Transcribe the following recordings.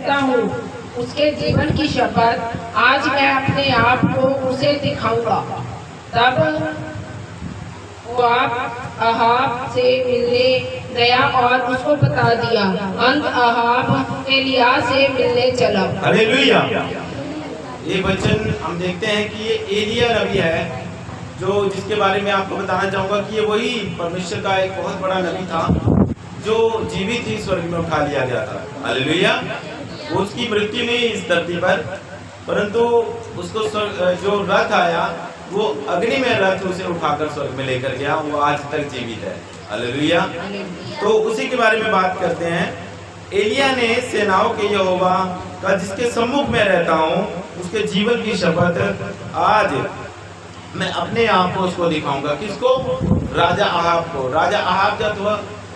कहता हूँ, उसके जीवन की शपथ, आज मैं अपने आप को उसे दिखाऊंगा। तब वो अहाब से मिलने गया और उसको बता दिया। अंत अहाब एलिया से मिलने चला। हालेलुया। ये वचन हम देखते हैं कि ये एलिया नबी है, जो जिसके बारे में आपको बताना चाहूंगा कि ये वही परमेश्वर का एक बहुत बड़ा नबी था जो जीवित ही स्वर्ग में उठा लिया गया था। हालेलुया। उसकी मृत्यु नहीं इस धरती पर, परंतु उसको जो रथ आया वो अग्नि में रथ उसे उठाकर स्वर्ग में लेकर गया, वो आज तक जीवित है। हालेलुया। तो उसी के बारे में बात करते हैं। एलिया ने सेनाओं के यहोवा का जिसके सम्मुख में रहता हूँ उसके जीवन की शपथ आज मैं अपने आप को उसको दिखाऊंगा। किसको? राजा अहाब को। राजा अहाब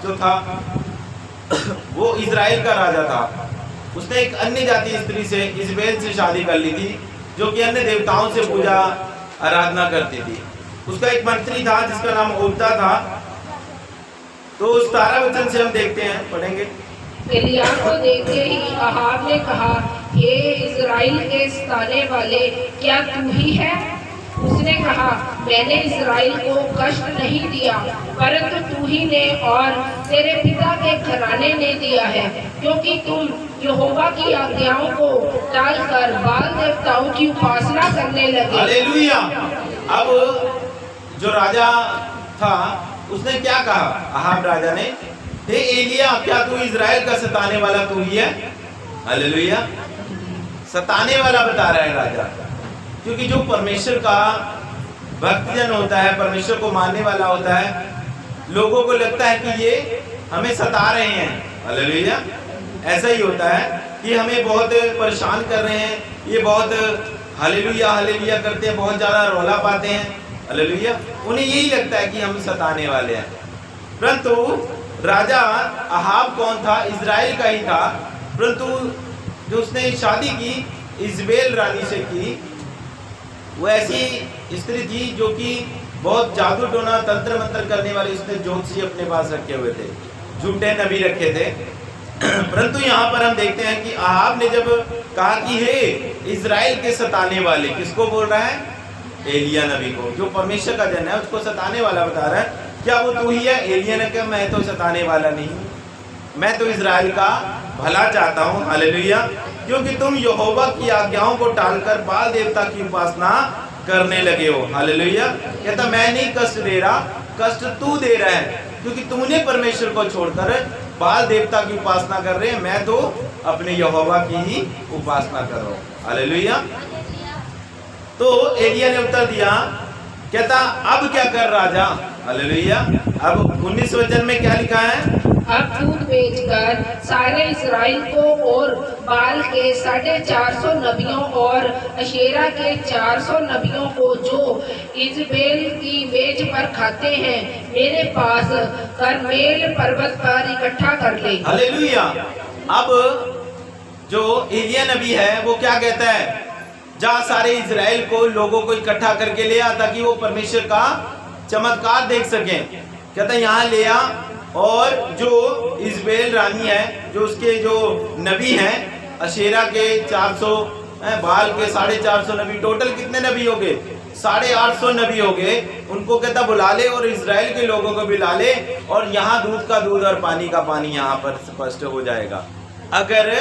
जो था वो इजराइल का राजा था। उसने एक अन्य जाति स्त्री से इजबेल से शादी कर ली थी, जो कि अन्य देवताओं से पूजा आराधना करती थी। उसका एक मंत्री था जिसका नाम ओबदा था। तो उस 12 वचन से हम देखते हैं, पढ़ेंगे। एलिया को देखते ही अहाब ने कहा, हे इजराइल के सताने वाले, क्या तू ही है? उसने कहा, मैंने इजराइल को कष्ट नहीं दिया, परंतु तू ही ने और तेरे पिता के घराने ने दिया है, क्योंकि तुम यहोवा की आज्ञाओं को टालकर बाल देवताओं की उपासना करने लगे। हालेलुया। अब जो राजा था उसने क्या कहा? अहाब राजा ने, हे एलिया, क्या तू इजराइल का सताने वाला तू ही है? हालेलुया। सताने वाला बता रहा है राजा, क्योंकि जो परमेश्वर का भक्तजन होता है, परमेश्वर को मानने वाला होता है, लोगों को लगता है कि ये हमें सता रहे हैं। हालेलुया। ऐसा ही होता है कि हमें बहुत परेशान कर रहे हैं, ये बहुत हालेलुया हालेलुया करते हैं, बहुत ज्यादा रौला पाते हैं। हालेलुया। उन्हें यही लगता है कि हम सताने वाले हैं। परंतु राजा अहाब कौन था? इजराइल का ही था, परंतु जो उसने शादी की इजबेल रानी से की, वो ऐसी स्त्री थी जो कि बहुत जादू टोना तंत्र मंत्र करने वाली, उसने ज्योतिषी अपने पास रखे हुए थे, झूठे नबी रखे थे। परंतु यहाँ पर हम देखते हैं कि अहाब ने जब कहा कि हे इजराइल के सताने वाले, किसको बोल रहा है? एलिया नबी को, जो परमेश्वर का जन है, उसको सताने वाला बता रहा है। क्या वो तू ही है? एलिया ने कहा, मैं तो सताने वाला नहीं, मैं तो इजराइल का भला चाहता हूँ। हालेलुया। क्योंकि तुम यहोवा की आज्ञाओं को टालकर बाल देवता की उपासना करने लगे हो। हालेलुया। कहता मैं नहीं कष्ट दे रहा, कष्ट तू दे रहा है, क्योंकि तूने परमेश्वर को छोड़कर बाल देवता की उपासना कर रहे हैं, मैं तो अपने यहोवा की ही उपासना कर रहा हूँ। हालेलुया। तो एलिया ने उत्तर दिया, कहता अब क्या कर राजा? हालेलुया। अब 19 वचन में क्या लिखा है? अब दूध बेचकर सारे इस्राएल को और बाल के 450 नबियों और अशेरा के 400 नबियों को जो इजबेल की मेज पर खाते हैं, मेरे पास करमेल पर्वत पर इकट्ठा कर ले। हालेलुया। अब जो एलिया नबी है वो क्या कहता है? जा सारे इजराइल को, लोगों को इकट्ठा करके ले आ, ताकि वो परमेश्वर का चमत्कार देख सके। कहता यहाँ ले आ, और जो इजबेल रानी है, जो उसके जो नबी हैं, अशेरा के 400, बाल के 450 नबी, टोटल कितने नबी हो गए? 850 नबी हो गए। उनको कहता बुला ले और इजराइल के लोगों को भी ला ले, और यहाँ दूध का दूध और पानी का पानी यहाँ पर स्पष्ट हो जाएगा। अगर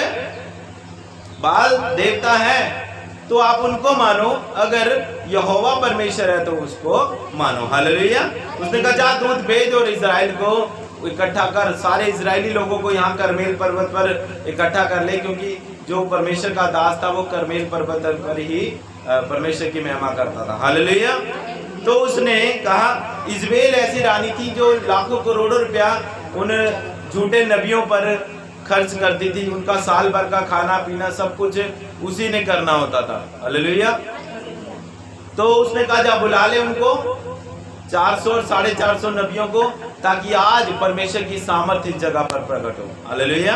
बाल देवता है तो आप उनको मानो, अगर यहोवा परमेश्वर है तो उसको मानो। हालेलुया। उसने कहा जा दूध भेज और इजराइल को इकट्ठा कर, सारे इजरायली लोगों को यहाँ करमेल पर्वत पर इकट्ठा कर ले, क्योंकि जो परमेश्वर का दास था वो करमेल पर्वत पर ही परमेश्वर की महिमा करता था। हालेलुया। तो उसने कहा, इजबेल ऐसी रानी थी जो लाखों करोड़ों रुपया उन झूठे नबियों पर खर्च करती थी, उनका साल भर का खाना पीना सब कुछ उसी ने करना होता था। हालेलुया। तो उसने कहा जा बुला ले उनको, 400 और 450 नबियों को, ताकि आज परमेश्वर की सामर्थ्य इस जगह पर प्रकट हो। हालेलुया।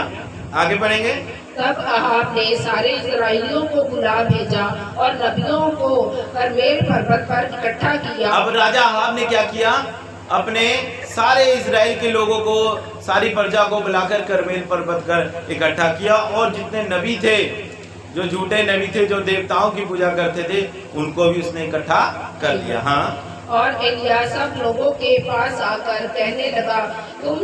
आगे पढ़ेंगे। तब अहाब ने सारे इस्राएलियों को बुला भेजा और नबियों को करमेल पर्वत पर इकट्ठा किया। अब राजा अहाब ने क्या किया? अपने सारे इजराइल के लोगों को, सारी प्रजा को बुलाकर करमेल पर्वत कर इकट्ठा किया, और जितने नबी थे, जो झूठे नबी थे, जो देवताओं की पूजा करते थे, उनको भी उसने इकट्ठा कर लिया। हाँ, और एलिया सब लोगों के पास आकर कहने लगा, तुम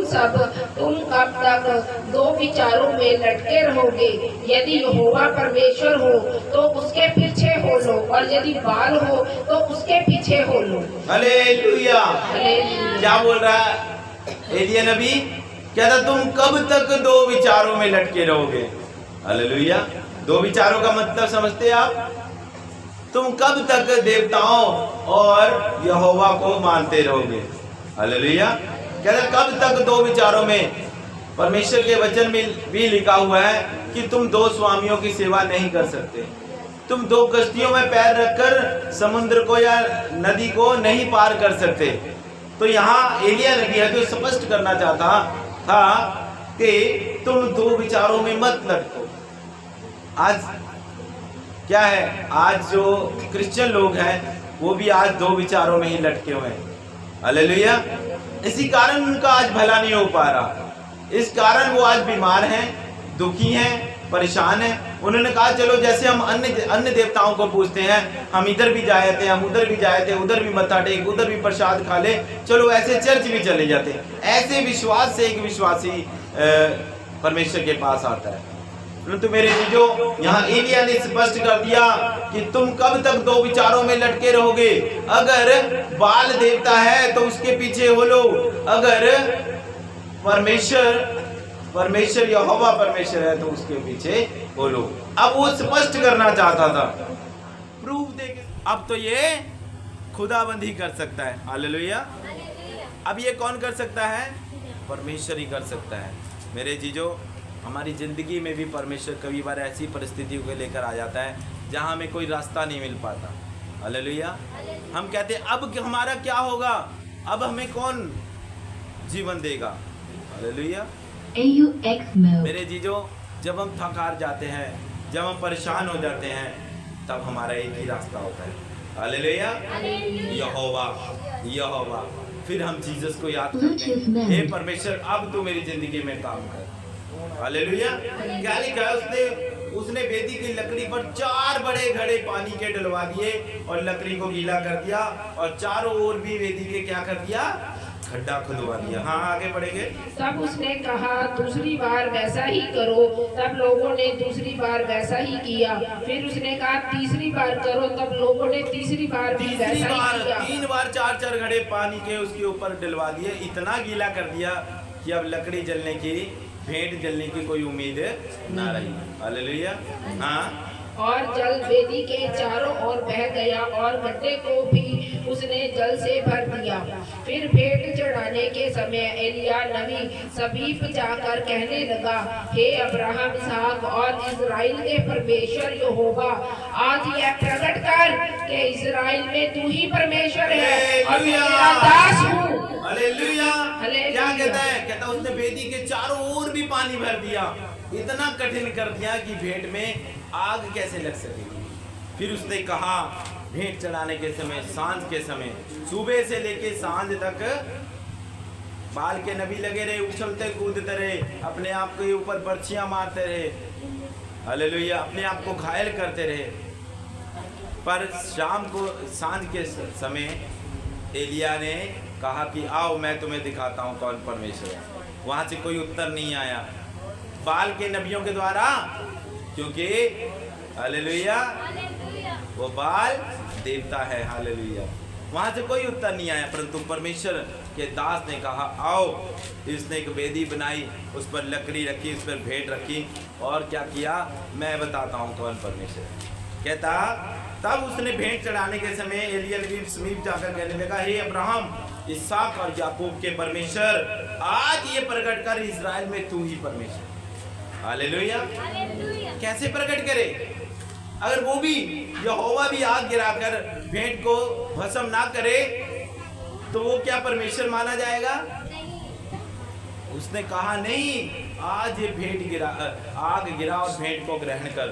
कब तक दो विचारों में लटके रहोगे? यदि यहोवा परमेश्वर हो तो उसके पीछे हो लो, और यदि बाल हो तो उसके पीछे हो लो। हालेलुया। क्या बोल रहा है एलिया नबी? कहता तुम कब तक दो विचारों में लटके रहोगे? हालेलुया। दो विचारों का मतलब समझते हैं आप? तुम कब तक देवताओं और यहोवा को मानते रहोगे? हालेलुया। कहते कब तक दो विचारों में? परमेश्वर के वचन में भी लिखा हुआ है कि तुम दो स्वामियों की सेवा नहीं कर सकते। तुम दो कश्तियों में पैर रखकर समुद्र को या नदी को नहीं पार कर सकते। तो यहाँ एलिया नबी है जो स्पष्ट करना चाहता था कि तुम दो विचारों में मत लटको। आज क्या है, आज जो क्रिश्चियन लोग हैं वो भी आज दो विचारों में ही लटके हुए हैं। हालेलुया। इसी कारण उनका आज भला नहीं हो पा रहा। इस कारण वो आज बीमार हैं, दुखी हैं, परेशान हैं। उन्होंने कहा चलो जैसे हम अन्य देवताओं को पूजते हैं, हम इधर भी जाए थे, हम उधर भी जाए थे, उधर भी मत्था टेक, उधर भी प्रसाद खा ले, चलो ऐसे चर्च भी चले जाते। ऐसे विश्वास से एक विश्वासी परमेश्वर के पास आता है। परंतु मेरे चीजों, यहाँ एलिया ने स्पष्ट कर दिया कि तुम कब तक दो विचारों में लटके रहोगे? अगर बाल देवता है तो उसके पीछे हो लो, अगर परमेश्वर यहोवा परमेश्वर है तो उसके पीछे हो लो। अब वो स्पष्ट करना चाहता था, प्रूफ देके। अब तो ये खुदाबंदी कर सकता है। हालेलुया। अब ये कौन कर सकता है? परमेश्वर ही कर सकता है। मेरे जीजो, हमारी ज़िंदगी में भी परमेश्वर कभी बार ऐसी परिस्थितियों को लेकर आ जाता है जहाँ हमें कोई रास्ता नहीं मिल पाता। हालेलुया। हम कहते हैं अब हमारा क्या होगा, अब हमें कौन जीवन देगा? हालेलुया। मेरे जीजो, जब हम थक हार जाते हैं, जब हम परेशान हो जाते हैं, तब हमारा एक ही रास्ता होता है। हालेलुया। यहोवा। फिर हम जीसस को याद करते हैं, हे परमेश्वर अब तू मेरी जिंदगी में काम कर। हालेलुया। क्या लिखा है? उसने वेदी की लकड़ी पर 4 बड़े घड़े पानी के डलवा दिए और लकड़ी को गीला कर दिया, और चारों ओर भी वेदी के क्या कर दिया? खड्डा खुदवा दिया। हाँ, आगे बढ़ेंगे। तब उसने कहा दूसरी बार वैसा ही करो। तब लोगों ने दूसरी बार वैसा ही किया। फिर उसने कहा तीसरी बार करो। तब लोगों ने तीसरी बार भी वैसा ही किया। 3 बार 4 घड़े पानी के उसके ऊपर डलवा दिए। इतना गीला कर दिया कि अब लकड़ी जलने की, भेंट जलने की कोई उम्मीद ना रही। हालेलुया। हाँ। और जल वेदी के चारों ओर बह गया और गड्ढे को भी उसने जल से भर दिया। फिर भेंट चढ़ाने के समय एलिया नबी समीप जाकर कहने लगा, हे अब्राहम, इसहाक और इस्राएल के परमेश्वर यहोवा, आज यह प्रकट कर कि इस्राएल में तू ही परमेश्वर है और मैं तेरा दास हूँ। हालेलुया। क्या कहता है? कहता उसने वेदी के चारों ओर भी पानी भर दिया। इतना कठिन कर दिया कि भेंट में आग कैसे लग सकेगी। फिर उसने कहा भेंट चढ़ाने के समय, सांझ के समय, सुबह से लेके सांझ तक बाल के नबी लगे रहे, उछलते कूदते रहे, अपने आप के ऊपर बर्छियां मारते रहे। हालेलुया। अपने आप को घायल करते रहे। पर शाम को, सांझ के समय एलिया ने कहा कि आओ मैं तुम्हें दिखाता हूँ कौन परमेश्वर है। वहाँ से कोई उत्तर नहीं आया बाल के नबियों के द्वारा, क्योंकि हालेलुया वो बाल देवता है। हालेलुया। वहाँ से कोई उत्तर नहीं आया, परंतु परमेश्वर के दास ने कहा आओ। इसने एक वेदी बनाई, उस पर लकड़ी रखी, उस पर भेंट रखी, और क्या किया? मैं बताता हूँ कौन परमेश्वर है। कहता तब उसने भेंट चढ़ाने के समय एलिया नबी समीप जाकर कहने लगा, हे अब्राहम, इसहाक और याकूब के परमेश्वर, आज ये प्रकट कर इस्राएल में तू ही परमेश्वर। हालेलुया। कैसे प्रकट करे? अगर वो भी यहोवा भी आग गिराकर भेंट को भस्म ना करे तो वो क्या परमेश्वर माना जाएगा? उसने कहा नहीं, आज ये भेंट गिरा, आग गिरा और भेंट को ग्रहण कर,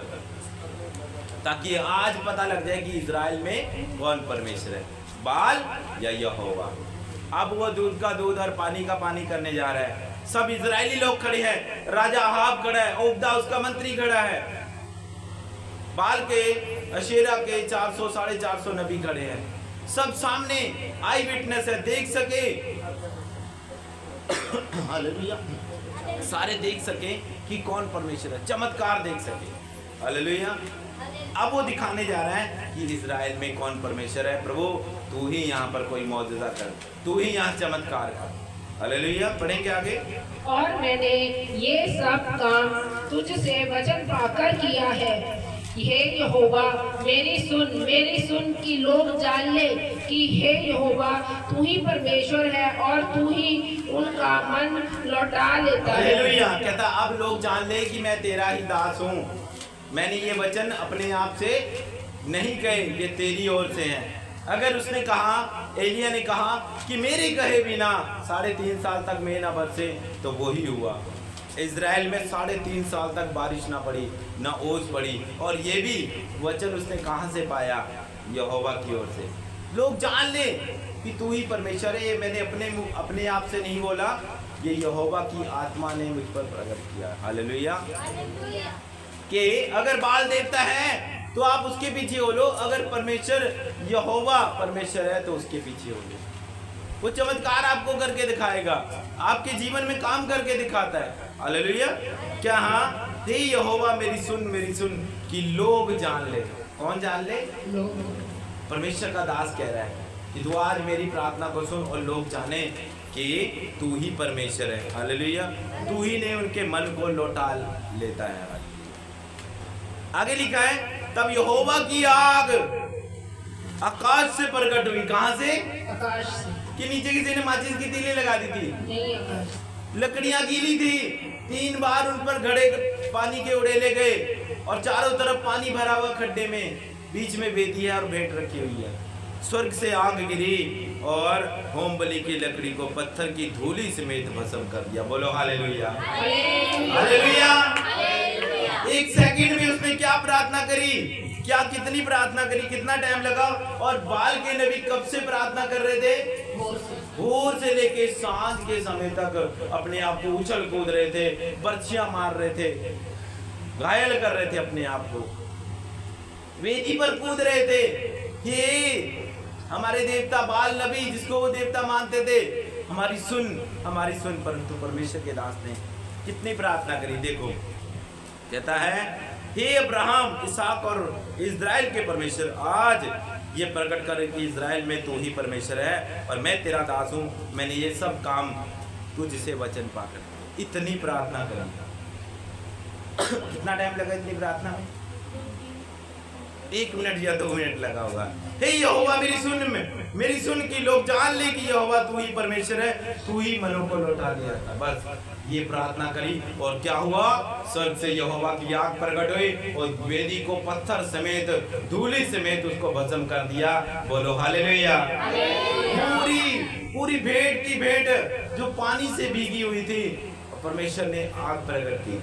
ताकि आज पता लग जाए कि इस्राएल में कौन परमेश्वर है, बाल या यहोवा। अब वो दूध का दूध और पानी का पानी करने जा रहा है। सब इजरायली लोग खड़े हैं, राजा अहाब खड़ा है, ओबदा उसका मंत्री खड़ा है, बाल के अशेरा के 400 450 नबी खड़े हैं, सब सामने आई विटनेस है, देख सके हालेलुया, सारे देख सके कि कौन परमेश्वर है, चमत्कार देख सके। हालेलुया। अब वो दिखाने जा रहा है कि इजराइल में कौन परमेश्वर है। प्रभु तू ही यहाँ पर कोई मौजूदा कर, तू ही यहाँ चमत्कार कर। हालेलुया। पढ़ेंगे आगे। और मैंने ये सब काम तुझसे वचन पाकर किया है। हे यहोवा मेरी सुन कि लोग जान ले कि हे यहोवा तू ही परमेश्वर है और तू ही उनका मन लौटा लेता है। हालेलुया। कहता अब लोग जान ले कि मैं तेरा ही दास हूँ। मैंने ये वचन अपने आप से नहीं कहे, ये तेरी ओर से हैं। अगर उसने कहा, एलिया ने कहा कि मेरे कहे बिना 3.5 साल तक मैं ना बरसे, तो वो ही हुआ। इज़राइल में 3.5 साल तक बारिश ना पड़ी, ना ओस पड़ी, और ये भी वचन उसने कहाँ से पाया? यहोवा की ओर से। लोग जान ले कि तू ही परमेश्वर है। ये मैंने अपने आप से नहीं बोला, ये यहोवा की आत्मा ने मुझ पर प्रकट किया। हालेलुया। कि अगर बाल देवता है तो आप उसके पीछे हो लो, अगर परमेश्वर यहोवा परमेश्वर है तो उसके पीछे हो लो। वो चमत्कार आपको करके दिखाएगा, आपके जीवन में काम करके दिखाता है। हालेलुया। क्या? हाँ, हे यहोवा मेरी सुन कि लोग जान ले। कौन जान ले? लोग। परमेश्वर का दास कह रहा है कि तू आज मेरी प्रार्थना को सुन और लोग जाने कि तू ही परमेश्वर है। हालेलुया। तू ही ने उनके मन को लौटा लेता है। आगे लिखा है, तब यहोवा की आग आकाश से प्रकट हुई। कहां से? आकाश से। कि नीचे किसी ने माचिस की तीली लगा दी थी? नहीं, आकाश। लकड़ियां गीली थी, 3 बार उन पर घड़े पानी के उड़ेले गए और चारों तरफ पानी भरा हुआ खड्डे में, बीच में वेदी है और भेंट रखी हुई है। स्वर्ग से आग गिरी और होम बलि की लकड़ी को पत्थर की धूली समेत भस्म कर दिया। बोलो हालेलुया। हालेलुया। 1 सेकंड में उसने क्या प्रार्थना करी, क्या कितनी प्रार्थना करी, कितना टाइम लगा? और बाल के नबी कब से प्रार्थना कर रहे थे? भोर से लेके सांझ के समय तक अपने आप को उछल कूद रहे थे, बर्छियां मार रहे थे, घायल कर रहे थे अपने आप को, वेदी पर कूद रहे थे। ये हमारे देवता बाल नबी, जिसको वो देवता मानते थे, हमारी सुन। परंतु परमेश्वर के दास ने कितनी प्रार्थना करी। देखो, कहता है, हे अब्राहम, इसहाक और इज़राइल के परमेश्वर, आज ये प्रकट कर कि इज़राइल में तू ही परमेश्वर है और मैं तेरा दास हूँ। मैंने ये सब काम तुझसे वचन पाकर। इतनी प्रार्थना करी। कितना टाइम लगा इतनी प्रार्थना में? 1 मिनट या 2 मिनट लगा होगा। हे यहोवा मेरी सुन कि लोग जान ले कि यहोवा तू ही परमेश्वर है, तू ही मनों को लौटा दिया था। बस ये प्रार्थना करी और क्या हुआ? स्वर्ग से यहोवा की आग प्रकट हुई और वेदी को पत्थर समेत, धूली समेत उसको भस्म कर दिया। बोलो हालेलुया। पूरी भेंट की भेंट जो पानी से भीगी हुई थी, परमेश्वर ने आग प्रकट की।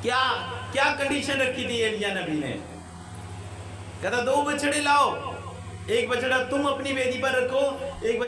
क्या कंडीशन रखी थी एलिया नबी ने? कहता 2 बछड़े लाओ, 1 बछड़ा तुम अपनी वेदी पर रखो, 1